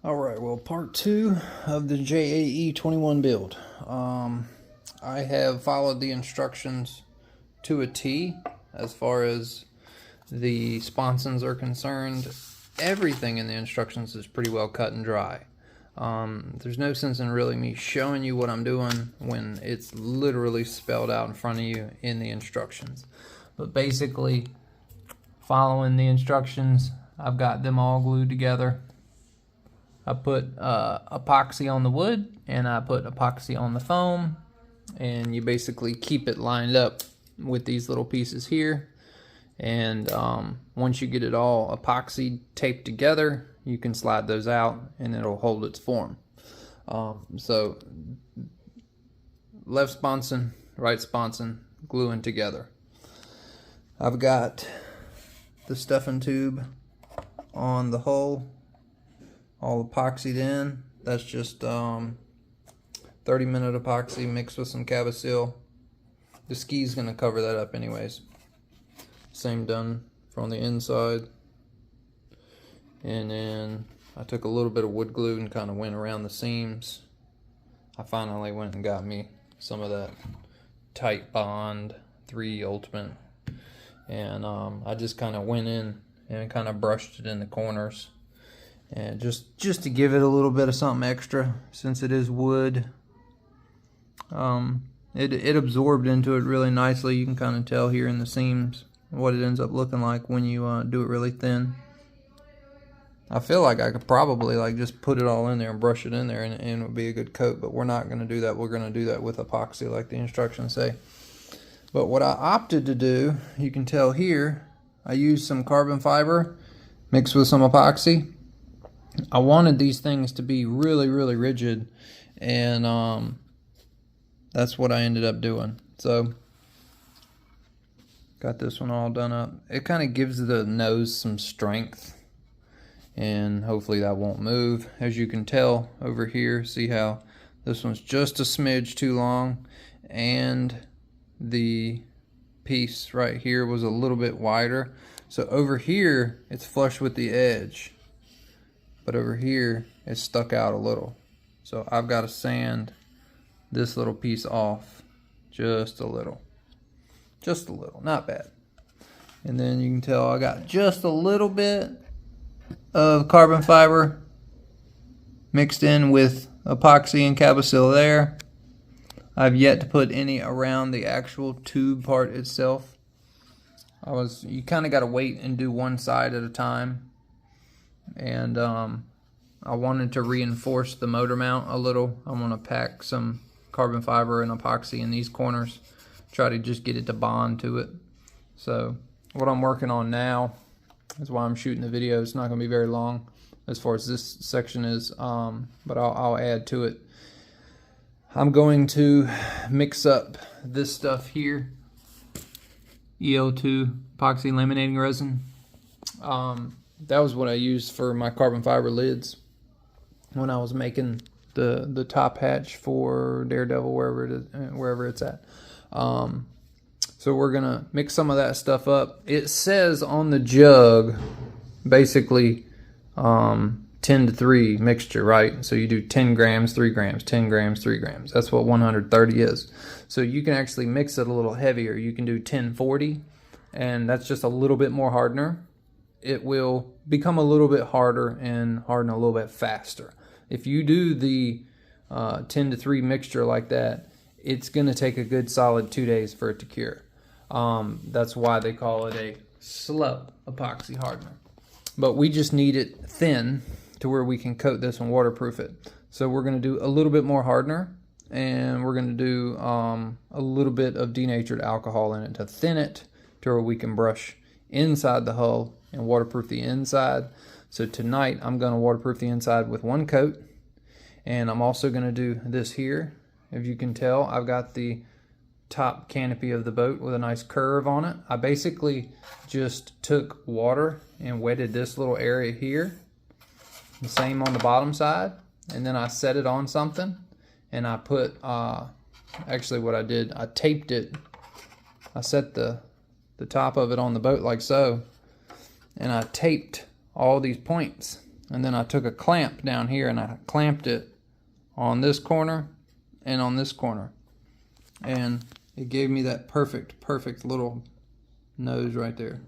Alright, well, part 2 of the JAE21 build. I have followed the instructions to a T as far as the sponsons are concerned. Everything in the instructions is pretty well cut and dry. There's no sense in really me showing you what I'm doing when it's literally spelled out in front of you in the instructions. But basically, following the instructions, I've got them all glued together. I put epoxy on the wood and I put epoxy on the foam, and you basically keep it lined up with these little pieces here. And once you get it all epoxy taped together, you can slide those out and it'll hold its form. So left sponson, right sponson, gluing together. I've got the stuffing tube on the hole, all epoxied in. That's just 30-minute epoxy mixed with some Cavasil. The ski's gonna cover that up anyways. Same done from the inside. And then I took a little bit of wood glue and kind of went around the seams. I finally went and got me some of that tight bond 3 Ultimate, and I just kind of went in and kind of brushed it in the corners, and just to give it a little bit of something extra, since it is wood. It absorbed into it really nicely. You can kind of tell here in the seams what it ends up looking like when you do it really thin. I feel like I could probably just put it all in there and brush it in there, and it would be a good coat, but we're not going to do that. We're going to do that with epoxy like the instructions say. But what I opted to do, you can tell here, I used some carbon fiber mixed with some epoxy. I wanted these things to be really, really rigid, and that's what I ended up doing. So got this one all done up. It kind of gives the nose some strength, and hopefully that won't move. As you can tell over here, see how this one's just a smidge too long, and the piece right here was a little bit wider. So over here it's flush with the edge, but over here it's stuck out a little. So I've got to sand this little piece off just a little, not bad. And then you can tell I got just a little bit of carbon fiber mixed in with epoxy and Cavasil there. I've yet to put any around the actual tube part itself. You kind of got to wait and do one side at a time. And I wanted to reinforce the motor mount a little. I want to pack some carbon fiber and epoxy in these corners, try to just get it to bond to it. So what I'm working on now is why I'm shooting the video. It's not going to be very long as far as this section is, but I'll add to it. I'm going to mix up this stuff here, EO2 epoxy laminating resin. That was what I used for my carbon fiber lids when I was making the top hatch for Daredevil, wherever it's at. So we're gonna mix some of that stuff up. It says on the jug basically 10-3 mixture, right? So you do 10 grams, 3 grams, 10 grams, 3 grams. That's what 130 is. So you can actually mix it a little heavier. You can do 10-40, and that's just a little bit more hardener. It will become a little bit harder and harden a little bit faster. If you do the 10-3 mixture like that, it's going to take a good solid 2 days for it to cure. That's why they call it a slow epoxy hardener. But we just need it thin to where we can coat this and waterproof it. So we're going to do a little bit more hardener, and we're going to do a little bit of denatured alcohol in it to thin it to where we can brush inside the hull and waterproof the inside. So tonight I'm going to waterproof the inside with 1 coat, and I'm also going to do this here. If you can tell, I've got the top canopy of the boat with a nice curve on it. I basically just took water and wetted this little area here, the same on the bottom side, and then I set it on something, and I put actually what I did, I taped it. I set the top of it on the boat like so, and I taped all these points And then I took a clamp down here and I clamped it on this corner and on this corner. And it gave me that perfect little nose right there.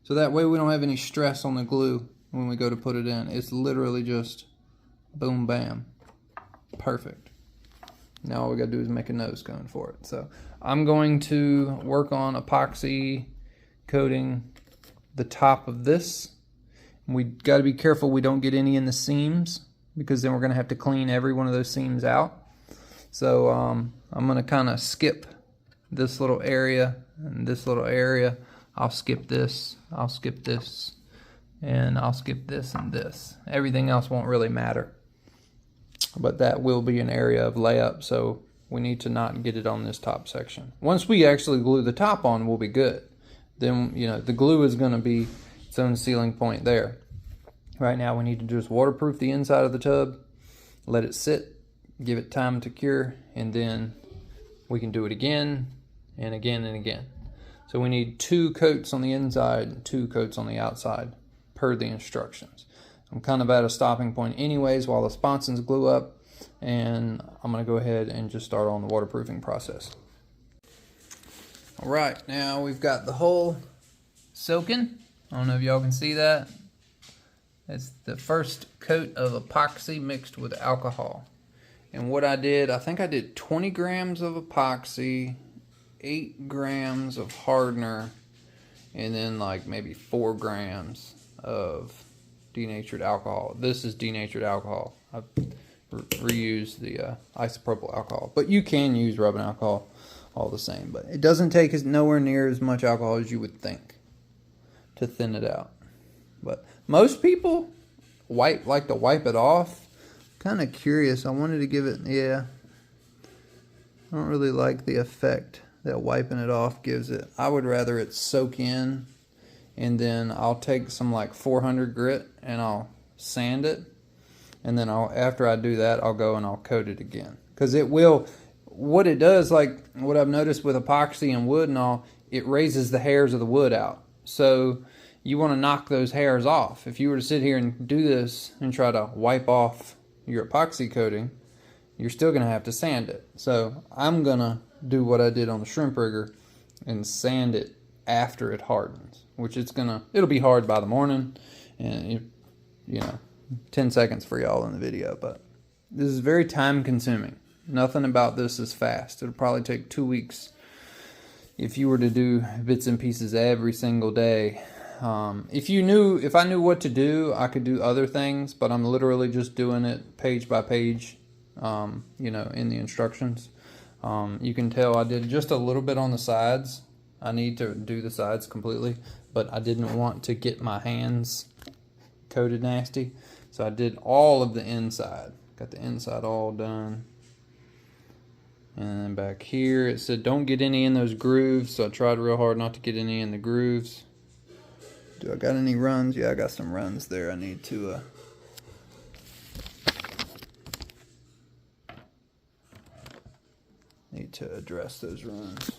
So that way we don't have any stress on the glue when we go to put it in. It's literally just boom, bam. Perfect. Now all we gotta do is make a nose cone for it. So I'm going to work on epoxy coating the top of this. We got to be careful we don't get any in the seams, because then we're going to have to clean every one of those seams out. So I'm going to kind of skip this little area and this little area. I'll skip this, I'll skip this, and I'll skip this and this. Everything else won't really matter. But that will be an area of layup, so we need to not get it on this top section. Once we actually glue the top on, we'll be good. Then, you know, the glue is going to be its own sealing point there. Right now we need to just waterproof the inside of the tub, let it sit, give it time to cure, and then we can do it again and again and again. So we need 2 coats on the inside and 2 coats on the outside per the instructions. I'm kind of at a stopping point anyways while the sponsons glue up, and I'm going to go ahead and just start on the waterproofing process. Alright, now we've got the hull soaking. I don't know if y'all can see that. It's the first coat of epoxy mixed with alcohol. And what I did, I think I did 20 grams of epoxy, 8 grams of hardener, and then like maybe 4 grams of denatured alcohol. This is denatured alcohol. I've reused the isopropyl alcohol, but you can use rubbing alcohol all the same, but it doesn't take nowhere near as much alcohol as you would think to thin it out. But most people like to wipe it off. Kind of curious. I wanted to give it, yeah. I don't really like the effect that wiping it off gives it. I would rather it soak in, and then I'll take some like 400 grit and I'll sand it, and then after I do that, I'll go and I'll coat it again. Because it will, what it does, like what I've noticed with epoxy and wood and all, it raises the hairs of the wood out. So you want to knock those hairs off. If you were to sit here and do this and try to wipe off your epoxy coating, you're still going to have to sand it. So I'm going to do what I did on the shrimp rigger and sand it after it hardens, which it'll be hard by the morning, and you know, 10 seconds for y'all in the video, but this is very time consuming. Nothing about this is fast. It'll probably take 2 weeks if you were to do bits and pieces every single day. If I knew what to do, I could do other things, but I'm literally just doing it page by page, you know, in the instructions. You can tell I did just a little bit on the sides. I need to do the sides completely, but I didn't want to get my hands coated nasty, so I did all of the inside. Got the inside all done. And then back here it said don't get any in those grooves, so I tried real hard not to get any in the grooves. Do I got any runs? Yeah, I got some runs there I need to address those runs.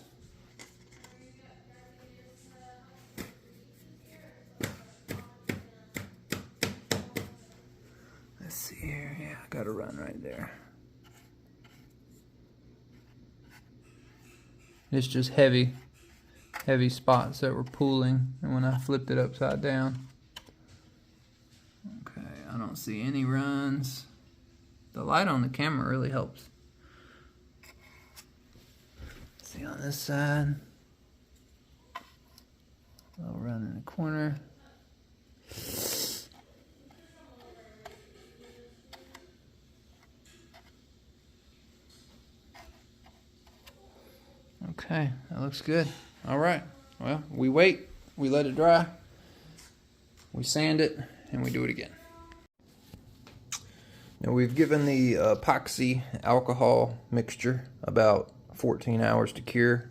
Let's see here. Yeah, I got a run right there. It's just heavy spots that were pooling, and when I flipped it upside down. Okay, I don't see any runs. The light on the camera really helps. See on this side. I'll run in the corner. Okay, that looks good. All right, well, we wait, we let it dry, we sand it, and we do it again. Now we've given the epoxy alcohol mixture about 14 hours to cure.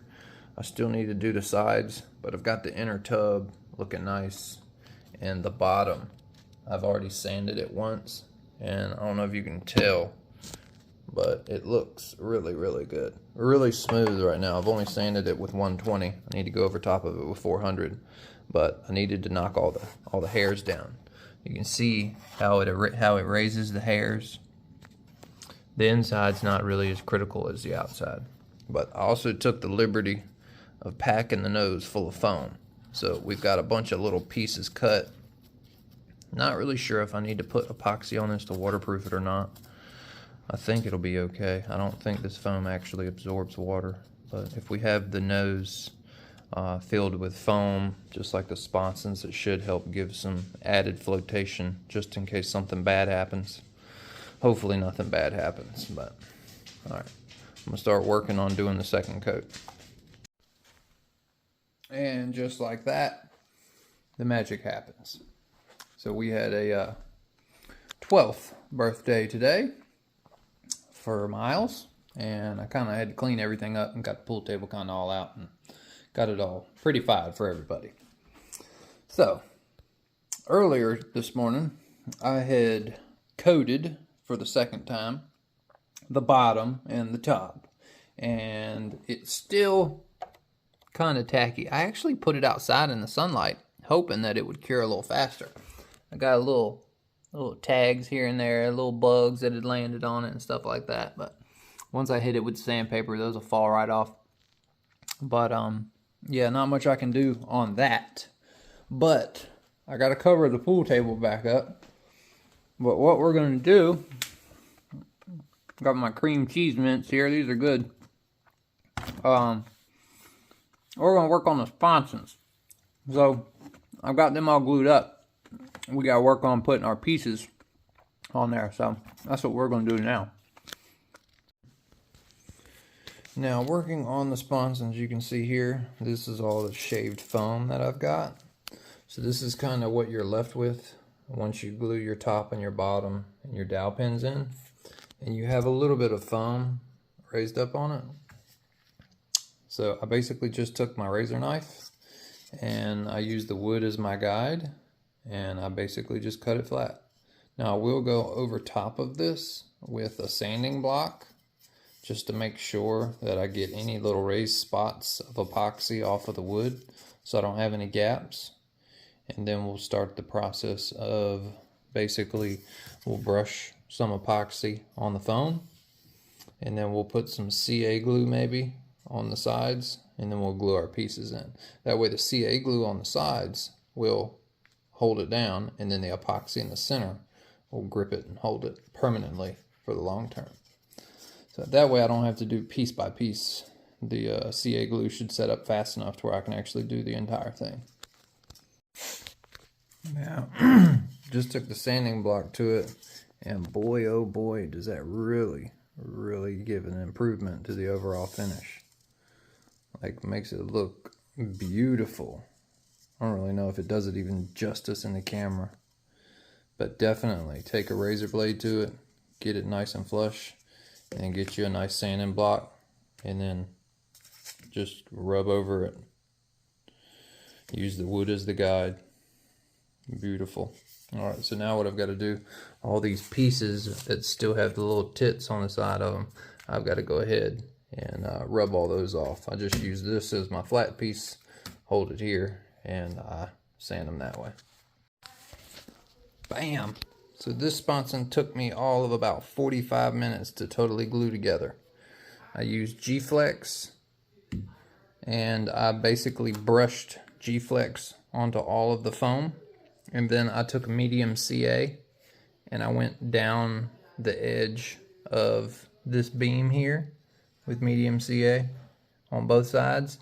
I still need to do the sides, but I've got the inner tub looking nice, and the bottom, I've already sanded it once, and I don't know if you can tell, but it looks really, really good. Really smooth right now. I've only sanded it with 120. I need to go over top of it with 400, but I needed to knock all the hairs down. You can see how it raises the hairs. The inside's not really as critical as the outside. But I also took the liberty of packing the nose full of foam. So we've got a bunch of little pieces cut. Not really sure if I need to put epoxy on this to waterproof it or not. I think it'll be okay. I don't think this foam actually absorbs water. But if we have the nose filled with foam, just like the Sponsons, it should help give some added flotation just in case something bad happens. Hopefully nothing bad happens, but all right. I'm gonna start working on doing the second coat. And just like that, the magic happens. So we had a 12th birthday today for Miles, and I kind of had to clean everything up and got the pool table kind of all out and got it all prettified for everybody. So earlier this morning, I had coated for the second time the bottom and the top, and it's still kind of tacky. I actually put it outside in the sunlight hoping that it would cure a little faster. I got a little tags here and there, little bugs that had landed on it and stuff like that, but once I hit it with sandpaper, those will fall right off. But yeah, not much I can do on that, but I got to cover the pool table back up. But what we're going to do, got my cream cheese mints here. These are good. We're going to work on the Sponsons. So I've got them all glued up. We got to work on putting our pieces on there. So that's what we're going to do now. Now, working on the Sponsons, you can see here, this is all the shaved foam that I've got. So this is kind of what you're left with once you glue your top and your bottom and your dowel pins in. And you have a little bit of foam raised up on it. So I basically just took my razor knife and I used the wood as my guide, and I basically just cut it flat. Now I will go over top of this with a sanding block just to make sure that I get any little raised spots of epoxy off of the wood so I don't have any gaps. And then we'll start the process of basically we'll brush some epoxy on the foam, and then we'll put some CA glue maybe on the sides, and then we'll glue our pieces in. That way the CA glue on the sides will hold it down, and then the epoxy in the center will grip it and hold it permanently for the long term. So that way I don't have to do piece by piece. The CA glue should set up fast enough to where I can actually do the entire thing. Now, just took the sanding block to it, and boy, oh boy, does that really give an improvement to the overall finish. Like, makes it look beautiful. I don't really know if it does it even justice in the camera, but definitely take a razor blade to it, get it nice and flush, and then get you a nice sanding block, and then just rub over it. Use the wood as the guide. Beautiful. Alright, so now what I've got to do, all these pieces that still have the little tits on the side of them, I've got to go ahead and rub all those off. I just use this as my flat piece, hold it here, and I sand them that way. Bam! So this Sponson took me all of about 45 minutes to totally glue together. I used G-Flex, and I basically brushed G-Flex onto all of the foam. And then I took a medium CA and I went down the edge of this beam here with medium CA on both sides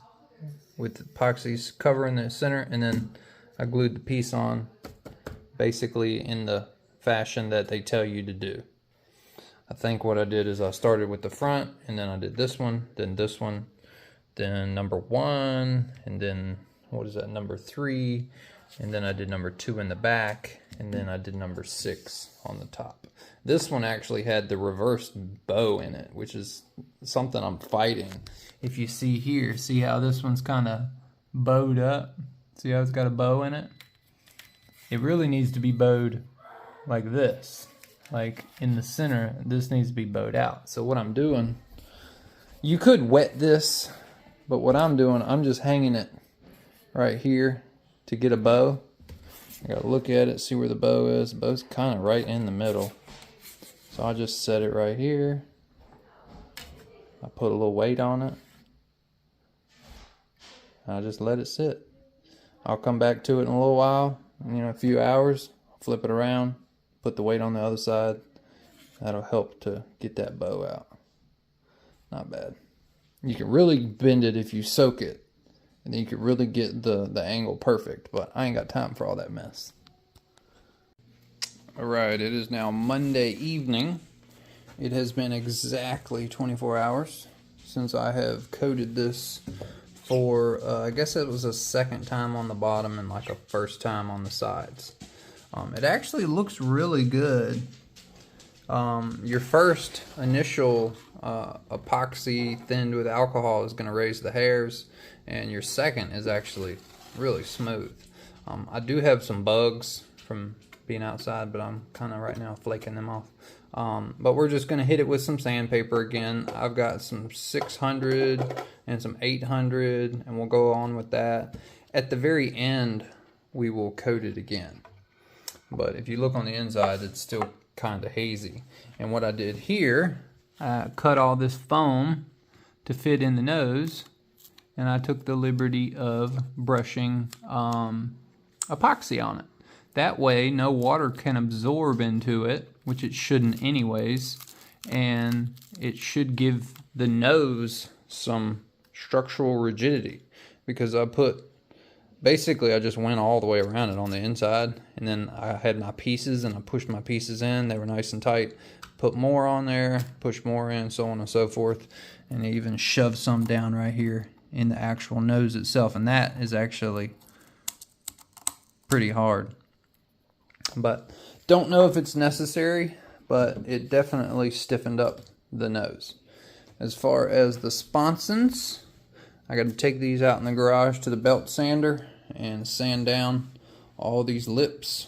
with epoxies covering the center, and then I glued the piece on basically in the fashion that they tell you to do. I think what I did is I started with the front, and then I did this one, then number 1, and then what is that, number 3, and then I did number 2 in the back, and then I did number 6 on the top. This one actually had the reverse bow in it, which is something I'm fighting. If you see here, see how this one's kind of bowed up? See how it's got a bow in it? It really needs to be bowed like this. Like in the center, this needs to be bowed out. So what I'm doing, you could wet this, but what I'm doing, I'm just hanging it right here to get a bow, I gotta look at it, see where the bow is. The bow's kind of right in the middle. So I'll just set it right here. I put a little weight on it. I'll just let it sit. I'll come back to it in a little while, a few hours, flip it around, put the weight on the other side. That'll help to get that bow out. Not bad. You can really bend it if you soak it, and then you can really get the angle perfect, but I ain't got time for all that mess. Alright, it is now Monday evening. It has been exactly 24 hours since I have coated this for, I guess it was a second time on the bottom and like a first time on the sides. It actually looks really good. Your first initial epoxy thinned with alcohol is going to raise the hairs, and your second is actually really smooth. I do have some bugs from being outside, but I'm kind of right now flaking them off. But we're just going to hit it with some sandpaper again. I've got some 600 and some 800, and we'll go on with that. At the very end, we will coat it again. But if you look on the inside, it's still kind of hazy. And what I did here, I cut all this foam to fit in the nose, and I took the liberty of brushing epoxy on it. That way no water can absorb into it, which it shouldn't anyways, and it should give the nose some structural rigidity, because I just went all the way around it on the inside, and then I had my pieces and I pushed my pieces in. They were nice and tight. Put more on there, push more in, so on and so forth, and even shoved some down right here in the actual nose itself, and that is actually pretty hard. But don't know if it's necessary, but it definitely stiffened up the nose. As far as the sponsons, I got to take these out in the garage to the belt sander and sand down all these lips.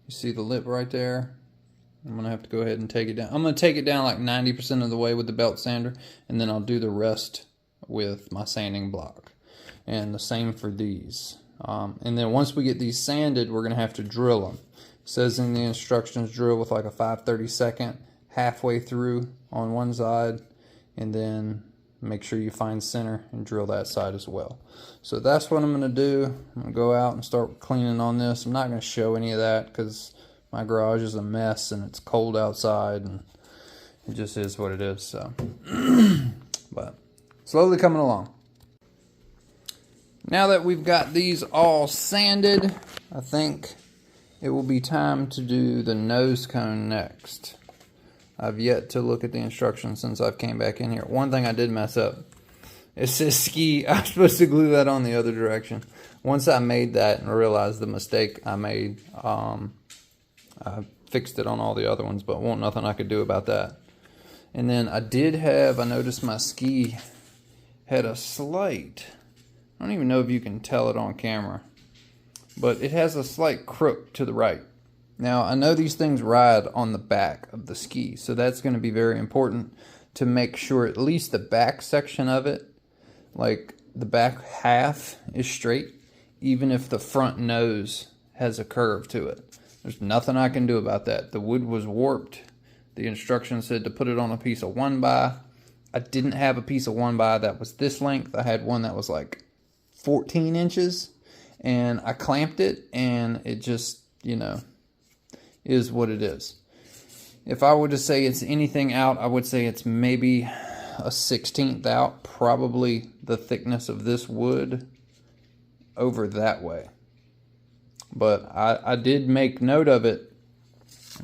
You see the lip right there? I'm going to have to go ahead and take it down. I'm going to take it down like 90% of the way with the belt sander, and then I'll do the rest with my sanding block. And the same for these. And then once we get these sanded, we're going to have to drill them. It says in the instructions, drill with like a 5/32 halfway through on one side, and then make sure you find center and drill that side as well. So that's what I'm going to do. I'm going to go out and start cleaning on this. I'm not going to show any of that because my garage is a mess and it's cold outside, and it just is what it is. So, but slowly coming along. Now that we've got these all sanded, I think it will be time to do the nose cone next. I've yet to look at the instructions since I've came back in here. One thing I did mess up. It says ski. I was supposed to glue that on the other direction. Once I made that and realized the mistake I made, I fixed it on all the other ones, but wasn't nothing I could do about that. And then I noticed my ski had a slight, I don't even know if you can tell it on camera, but it has a slight crook to the right. Now, I know these things ride on the back of the ski, so that's going to be very important to make sure at least the back section of it, like the back half, is straight, even if the front nose has a curve to it. There's nothing I can do about that. The wood was warped. The instructions said to put it on a piece of 1x. I didn't have a piece of 1x that was this length. I had one that was like 14 inches, and I clamped it, and it just, is what it is. If I were to say it's anything out, I would say it's maybe a 1/16 out, probably the thickness of this wood over that way. But I did make note of it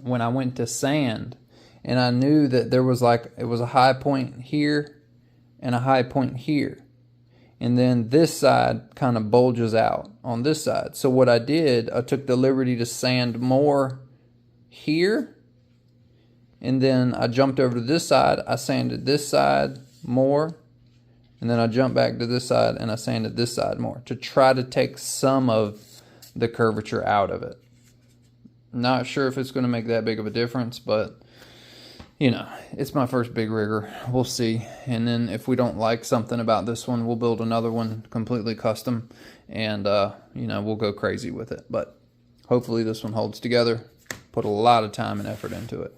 when I went to sand, and I knew that there was it was a high point here and a high point here. And then this side kind of bulges out on this side. So what I did, I took the liberty to sand more here, and then I jumped over to this side. I sanded this side more, and then I jumped back to this side and I sanded this side more to try to take some of the curvature out of it. Not sure if it's going to make that big of a difference, but it's my first big rigger. We'll see. And then if we don't like something about this one, we'll build another one completely custom, and we'll go crazy with it. But hopefully this one holds together. Put a lot of time and effort into it.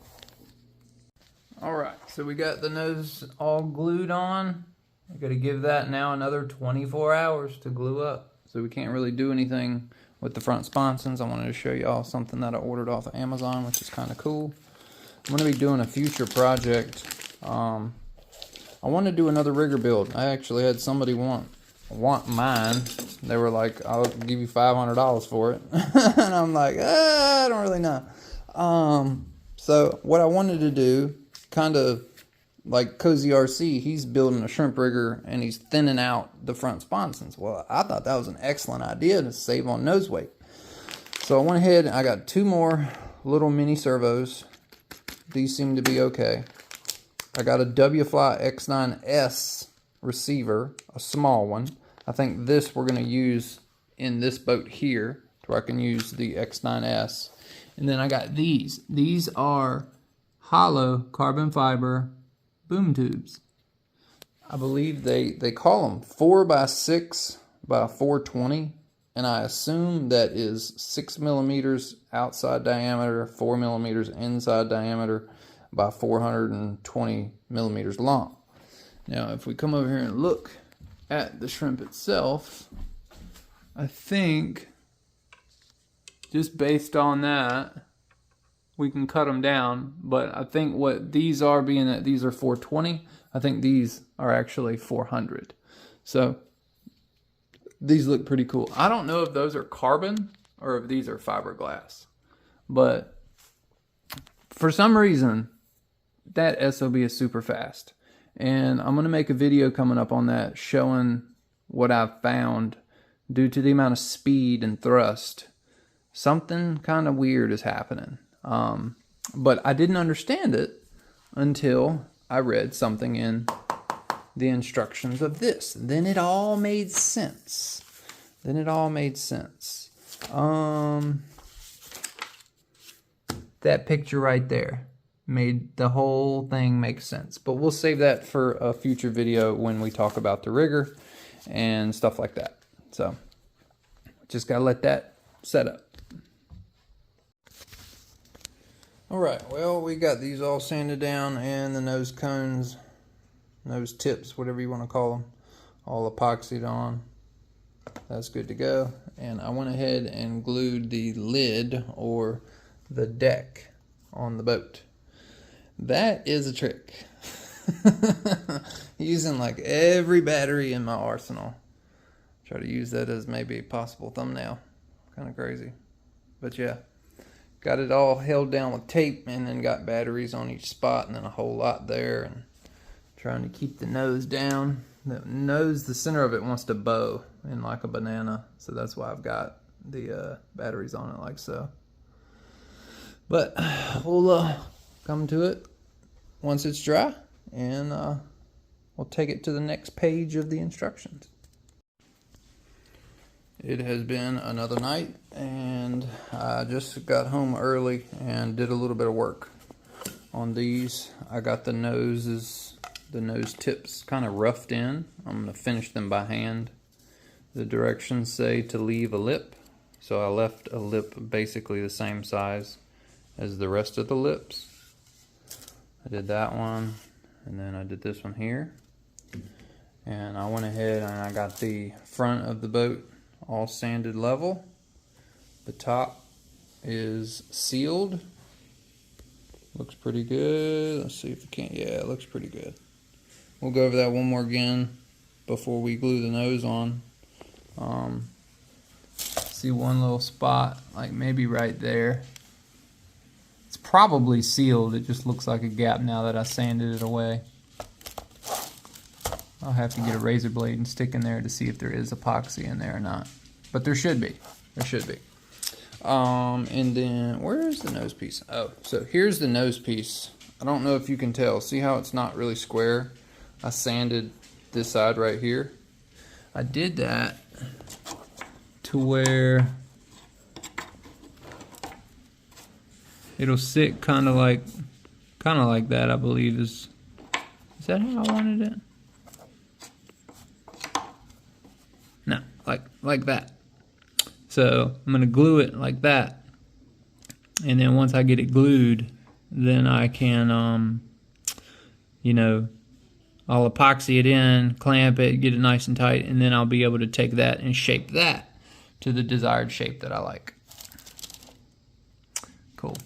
Alright, so we got the nose all glued on. I gotta give that now another 24 hours to glue up. So we can't really do anything with the front sponsons. I wanted to show y'all something that I ordered off of Amazon, which is kind of cool. I'm gonna be doing a future project. I want to do another rigger build. I actually had somebody want mine. They were like, I'll give you $500 for it. And I'm like, I don't really know. So what I wanted to do, kind of like Cozy RC, he's building a shrimp rigger and he's thinning out the front sponsons. Well, I thought that was an excellent idea to save on nose weight. So I went ahead and I got 2 more little mini servos. These seem to be okay. I got a W-Fly X9S receiver, a small one. I think this we're going to use in this boat here, where I can use the X9S. And then I got these. These are hollow carbon fiber boom tubes. I believe they call them 4x6 by 420, and I assume that is 6 millimeters outside diameter, 4 millimeters inside diameter, by 420 millimeters long. Now, if we come over here and look at the shrimp itself, I think just based on that, we can cut them down. But I think what these are, being that these are 420, I think these are actually 400. So these look pretty cool. I don't know if those are carbon or if these are fiberglass, but for some reason, that SOB is super fast. And I'm going to make a video coming up on that showing what I've found due to the amount of speed and thrust. Something kind of weird is happening. But I didn't understand it until I read something in the instructions of this. Then it all made sense. That picture right there made the whole thing make sense. But we'll save that for a future video when we talk about the rigger and stuff like that. So just gotta let that set up. Alright, well, we got these all sanded down and the nose cones, nose tips, whatever you want to call them, all epoxied on. That's good to go. And I went ahead and glued the lid or the deck on the boat. That is a trick. Using like every battery in my arsenal. Try to use that as maybe a possible thumbnail. Kind of crazy. But yeah. Got it all held down with tape and then got batteries on each spot and then a whole lot there. And trying to keep the nose down. The nose, the center of it wants to bow in like a banana. So that's why I've got the batteries on it like so. But we'll come to it once it's dry, and we'll take it to the next page of the instructions. It has been another night, and I just got home early and did a little bit of work on these. I got the nose tips kind of roughed in. I'm going to finish them by hand. The directions say to leave a lip, so I left a lip basically the same size as the rest of the lips. I did that one, and then I did this one here. And I went ahead and I got the front of the boat all sanded level. The top is sealed. Looks pretty good. Let's see if we can. Yeah, it looks pretty good. We'll go over that one more again before we glue the nose on. See one little spot, like maybe right there. It's probably sealed. It just looks like a gap now that I sanded it away. I'll have to get a razor blade and stick in there to see if there is epoxy in there or not. But there should be. There should be. And then, where is the nose piece? Oh, so here's the nose piece. I don't know if you can tell. See how it's not really square? I sanded this side right here. I did that to where it'll sit kind of like that, I believe. Is that how I wanted it? No, like that. So I'm going to glue it like that. And then once I get it glued, then I can, you know, I'll epoxy it in, clamp it, get it nice and tight, and then I'll be able to take that and shape that to the desired shape that I like. Cool.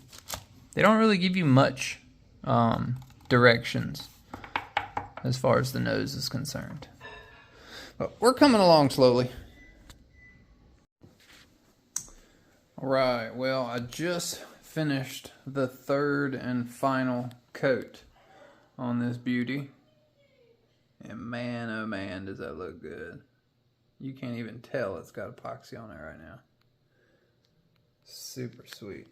They don't really give you much directions as far as the nose is concerned. But we're coming along slowly. Alright, well, I just finished the third and final coat on this beauty. And man, oh man, does that look good. You can't even tell it's got epoxy on it right now. Super sweet.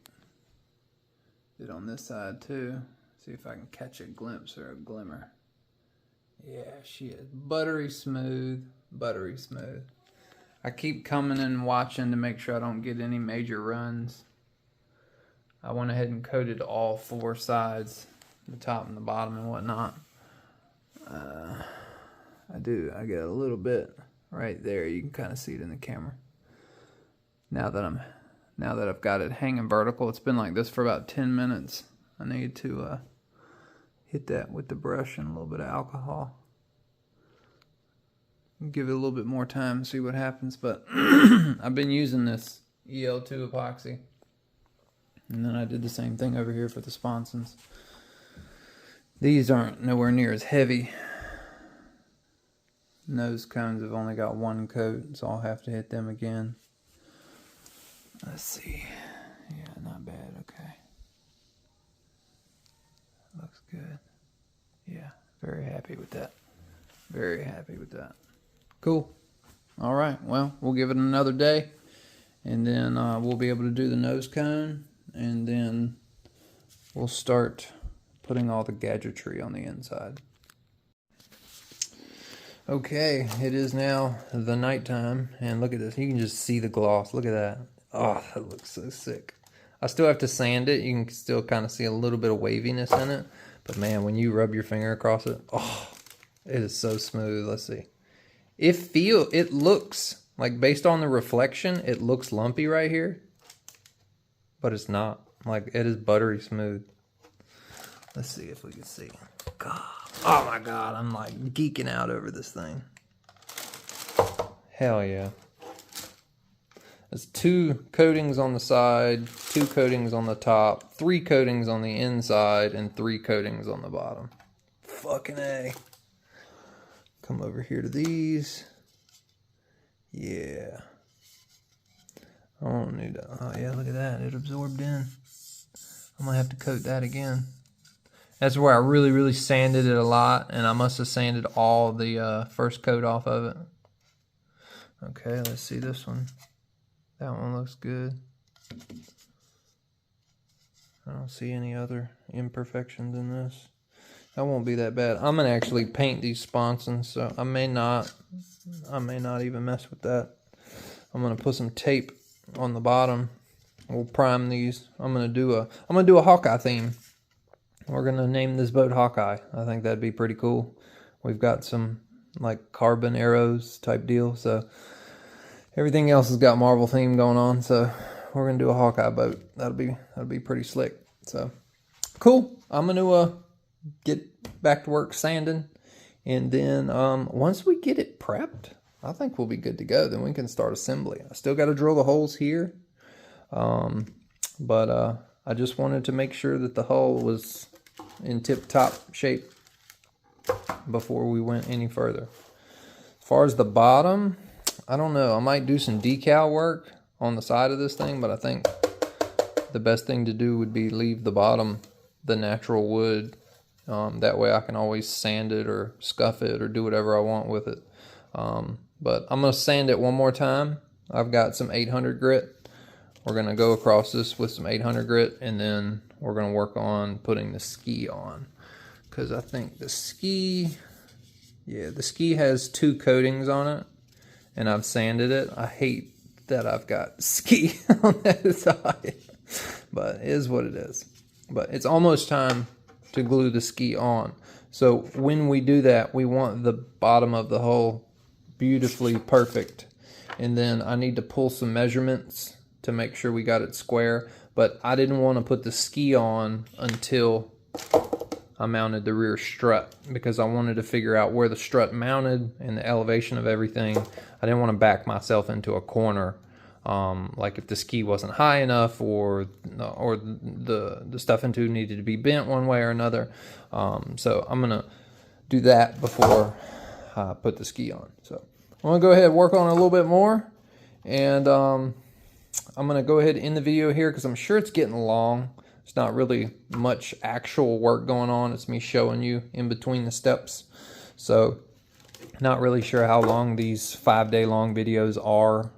Did on this side too. See if I can catch a glimpse or a glimmer. Yeah, she is buttery smooth, buttery smooth. I keep coming and watching to make sure I don't get any major runs. I went ahead and coated all four sides, the top and the bottom and whatnot. I get a little bit right there. You can kind of see it in the camera. Now that I've got it hanging vertical, it's been like this for about 10 minutes. I need to hit that with the brush and a little bit of alcohol. Give it a little bit more time and see what happens, but I've been using this EL2 epoxy. And then I did the same thing over here for the Sponsons. These aren't nowhere near as heavy. Nose cones have only got one coat, so I'll have to hit them again. Let's see. Yeah, not bad, okay. Looks good. Yeah, very happy with that. Very happy with that. Cool. All right, well, we'll give it another day, and then we'll be able to do the nose cone, and then we'll start putting all the gadgetry on the inside. Okay, it is now the nighttime, and look at this. You can just see the gloss. Look at that. Oh, that looks so sick. I still have to sand it. You can still kind of see a little bit of waviness in it, but man, when you rub your finger across it, oh, it is so smooth. Let's see. It looks like, based on the reflection, it looks lumpy right here, but it's not. Like, it is buttery smooth. Let's see if we can see. God. Oh my God, I'm like geeking out over this thing. Hell yeah. There's 2 coatings on the side, 2 coatings on the top, 3 coatings on the inside, and 3 coatings on the bottom. Fucking A. Come over here to these. Yeah. I don't need that. Oh yeah, look at that. It absorbed in. I'm gonna have to coat that again. That's where I really sanded it a lot, and I must have sanded all the first coat off of it. Okay, let's see this one. That one looks good. I don't see any other imperfections in this. That won't be that bad. I'm gonna actually paint these Sponsons, so I may not even mess with that. I'm gonna put some tape on the bottom. We'll prime these. I'm gonna do a Hawkeye theme. We're gonna name this boat Hawkeye. I think that'd be pretty cool. We've got some like carbon arrows type deal, so everything else has got Marvel theme going on. So we're gonna do a Hawkeye boat. That'll be pretty slick. So cool. I'm gonna get back to work sanding, and then once we get it prepped, I think we'll be good to go. Then we can start assembly. I still got to drill the holes here, but I just wanted to make sure that the hull was in tip-top shape before we went any further. As far as the bottom, I don't know. I might do some decal work on the side of this thing, but I think the best thing to do would be leave the bottom the natural wood. That way I can always sand it or scuff it or do whatever I want with it. But I'm going to sand it one more time. I've got some 800 grit. We're going to go across this with some 800 grit, and then we're going to work on putting the ski on. Because I think the ski has 2 coatings on it, and I've sanded it. I hate that I've got ski on that side, but it is what it is. But it's almost time to glue the ski on. So when we do that, we want the bottom of the hull beautifully perfect. and then I need to pull some measurements to make sure we got it square. But I didn't want to put the ski on until I mounted the rear strut, because I wanted to figure out where the strut mounted and the elevation of everything. I didn't want to back myself into a corner, like if the ski wasn't high enough, or the stuffing tube needed to be bent one way or another. So I'm gonna do that before I put the ski on. So I'm gonna go ahead and work on it a little bit more, and I'm gonna go ahead and end the video here because I'm sure it's getting long. It's not really much actual work going on. It's me showing you in between the steps. So not really sure how long these 5-day long videos are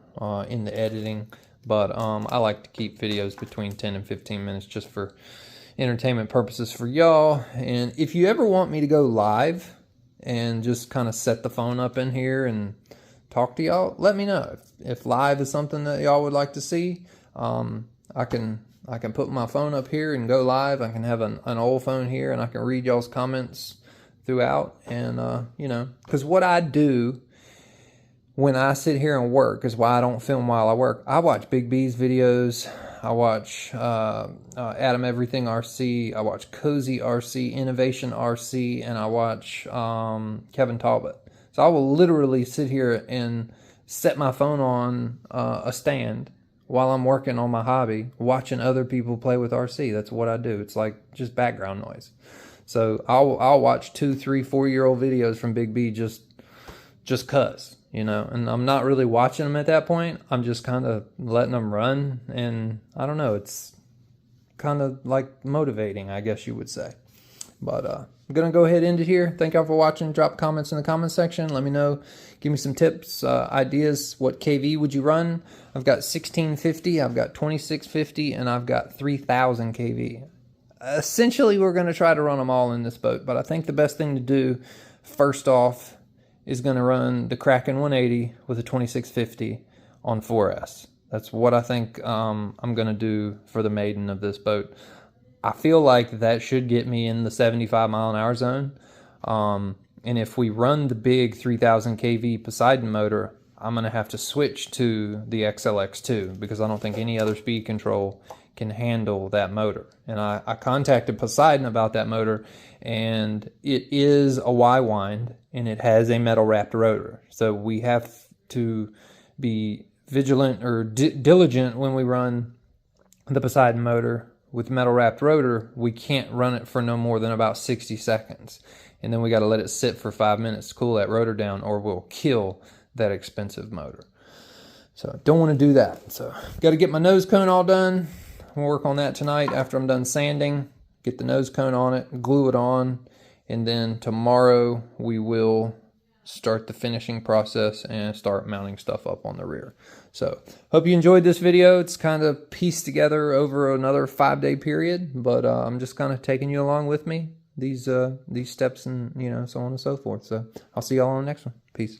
in the editing, but I like to keep videos between 10 and 15 minutes just for entertainment purposes for y'all. And if you ever want me to go live and just kind of set the phone up in here and talk to y'all, let me know. If live is something that y'all would like to see, I can put my phone up here and go live. I can have an old phone here, and I can read y'all's comments throughout. And you know, because what I do when I sit here and work is why I don't film while I work. I watch Big B's videos. I watch Adam Everything RC. I watch Cozy RC, Innovation RC, and I watch Kevin Talbot. So I will literally sit here and set my phone on a stand while I'm working on my hobby, watching other people play with RC. That's what I do. It's like just background noise. So I'll watch 2, 3, 4-year-old videos from Big B just cuz, you know. And I'm not really watching them at that point. I'm just kind of letting them run, and I don't know. It's kind of like motivating, I guess you would say. But I'm going to go ahead and end it here. Thank y'all for watching. Drop comments in the comment section. Let me know. Give me some tips, ideas. What KV would you run? I've got 1650, I've got 2650, and I've got 3000 KV. Essentially, we're going to try to run them all in this boat. But I think the best thing to do, first off, is going to run the Kraken 180 with a 2650 on 4S. That's what I think I'm going to do for the maiden of this boat. I feel like that should get me in the 75 mile an hour zone. And if we run the big 3000 kV Poseidon motor, I'm going to have to switch to the XLX2 because I don't think any other speed control can handle that motor. And I contacted Poseidon about that motor, and it is a Y-wind, and it has a metal wrapped rotor. So we have to be vigilant or diligent when we run the Poseidon motor. With metal wrapped rotor, we can't run it for no more than about 60 seconds. And then we got to let it sit for 5 minutes to cool that rotor down, or we'll kill that expensive motor. So don't want to do that. So got to get my nose cone all done. We'll work on that tonight after I'm done sanding. Get the nose cone on it, glue it on, and then tomorrow we will start the finishing process and start mounting stuff up on the rear. So hope you enjoyed this video. It's kind of pieced together over another 5-day period, but I'm just kind of taking you along with me, these steps, and so on and so forth. So I'll see y'all on the next one. Peace.